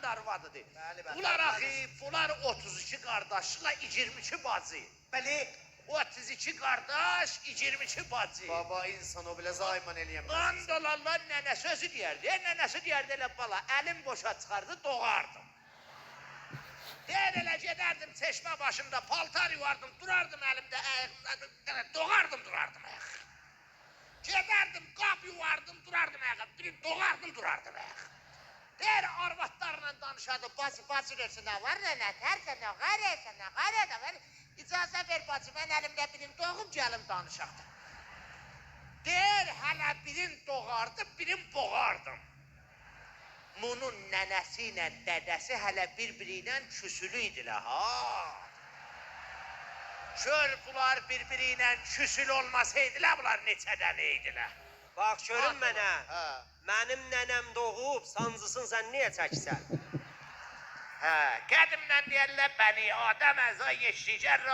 da arvadıdır. Bəli. Bunlar axı, bunlar 32 qardaşla 22 bacı. Bəli. 32 qardaş, 22 bacı. Baba insan o bile zayman eləyəməz. And olanlar nənəsi özü deyərdi. Nənəsi deyərdi elə bala, əlim boşa çıxardı, doğardım. Deyər elə gedərdim çeşmə başında, paltar yuvardım, durardım əlimdə, doğardım, durardım ayaq. Gedərdim, qap yuvardım, durardım ayaq, doğardım, durardım ayaq. Deyər arvatlarla danışadı, bacı versin, nə var, nə tərsə, nə qarəsə, nə qarəsə, icazə ver bacı, mən əlimdə birim, doğum gəlim danışaqdı. Deyər, hələ birin doğardı, birin boğardım. Bunun nənəsi ilə dədəsi hələ bir-biri ilə küsülü idilər, ha. Gör bunlar bir-biri ilə küsül olmasaydılar, bunlar neçədən idilər. Bax, görün mənə, Hə. mənim nənəm doğub, sancısın sən niyə çəksən? Qədimdən deyərlər, bəni Adəm əza yeşikər